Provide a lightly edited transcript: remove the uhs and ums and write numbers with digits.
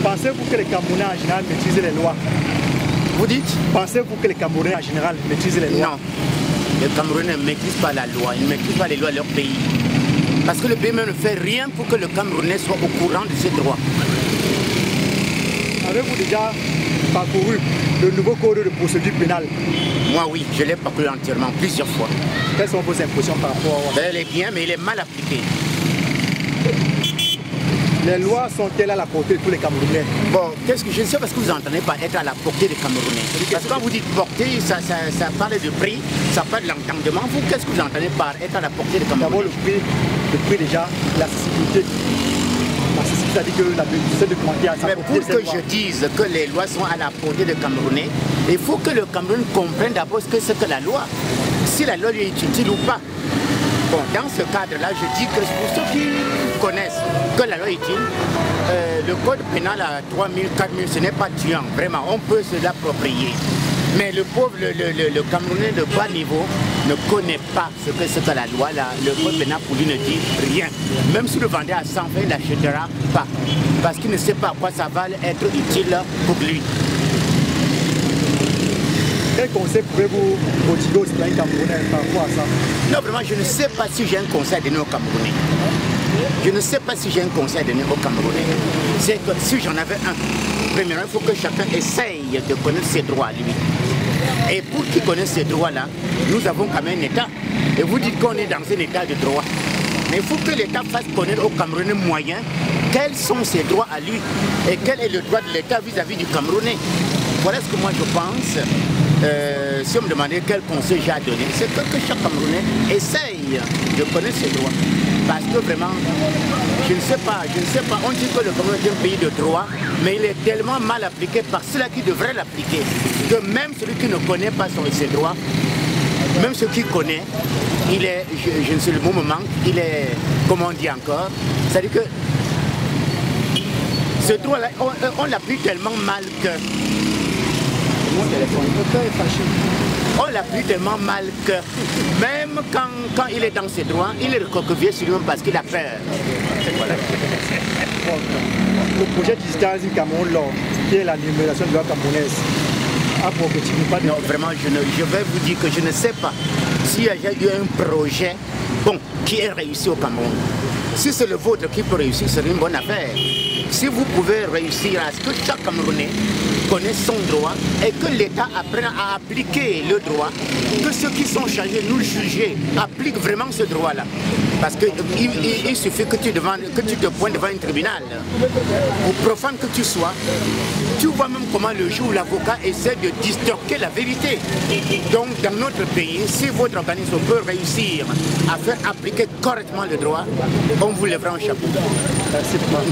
Pensez-vous que les Camerounais en général maîtrisent les lois? Vous dites? Pensez-vous que les Camerounais en général maîtrisent les lois? Non. Les Camerounais ne maîtrisent pas la loi, ils ne maîtrisent pas les lois de leur pays. Parce que le pays même ne fait rien pour que le Camerounais soit au courant de ses droits. Avez-vous déjà parcouru le nouveau code de procédure pénale? Moi oui, je l'ai parcouru entièrement, plusieurs fois. Quelles sont vos impressions par rapport à... Elle est bien, mais il est mal appliqué. Les lois sont-elles à la portée de tous les Camerounais? Bon, qu'est-ce que je ne sais pas ce que vous entendez par être à la portée des Camerounais. Parce que quand vous dites portée, ça parle de prix, ça parle de l'entendement. Vous, qu'est-ce que vous entendez par être à la portée des Camerounais? D'abord le prix déjà, l'accessibilité. L'accessibilité, c'est-à-dire que la bénéficiaire de commenter à sa Mais portée. pour que je dise que les lois sont à la portée des Camerounais, il faut que le Cameroun comprenne d'abord ce que c'est que la loi. Si la loi lui est utile ou pas. Bon, dans ce cadre-là, je dis que pour ceux qui connaissent que la loi est utile, le code pénal à 3000, 4000, ce n'est pas tuant, vraiment, on peut se l'approprier. Mais le pauvre, le Camerounais de bas niveau ne connaît pas ce que c'est que la loi, le code pénal pour lui ne dit rien. Même si le vendeur à 100 francs, il n'achètera pas, parce qu'il ne sait pas à quoi ça va être utile pour lui. Quel conseil pouvez-vous motiver aux citoyens camerounais par rapport à ça? Non, vraiment, je ne sais pas si j'ai un conseil à donner aux Camerounais. Je ne sais pas si j'ai un conseil à donner aux Camerounais. C'est que si j'en avais un, premièrement, il faut que chacun essaye de connaître ses droits à lui. Et pour qu'il connaisse ces droits-là, nous avons quand même un État. Et vous dites qu'on est dans un État de droit. Mais il faut que l'État fasse connaître aux Camerounais moyens quels sont ses droits à lui et quel est le droit de l'État vis-à-vis du Camerounais. Voilà ce que moi je pense. Si on me demandait quel conseil j'ai à donner, c'est que chaque Camerounais essaye de connaître ses droits. Parce que vraiment, je ne sais pas, on dit que le Cameroun est un pays de droit, mais il est tellement mal appliqué par ceux-là qui devraient l'appliquer, que même celui qui ne connaît pas ses droits, même celui qui connaît, il est, je ne sais le mot me manque, il est, comment on dit encore, c'est-à-dire que ce droit-là, on l'applique tellement mal que... On l'applique tellement mal que même quand il est dans ses droits, il est recroquevillé sur lui-même parce qu'il a peur. Voilà. Le projet digital du Cameroun, qui est la numération de la camerounaise, a pour objectif pas de... Non, vraiment, je vais vous dire que je ne sais pas s'il y a eu un projet bon, qui est réussi au Cameroun. Si c'est le vôtre qui peut réussir, c'est une bonne affaire. Si vous pouvez réussir à ce que chaque Camerounais connaisse son droit et que l'État apprenne à appliquer le droit, que ceux qui sont chargés de nous juger appliquent vraiment ce droit-là. Parce qu'il suffit que tu te pointes devant un tribunal, pour profane que tu sois, tu vois même comment le juge ou l'avocat essaie de distorquer la vérité. Donc dans notre pays, si votre organisme peut réussir à faire appliquer correctement le droit, on vous lèvera un chapeau. Merci beaucoup.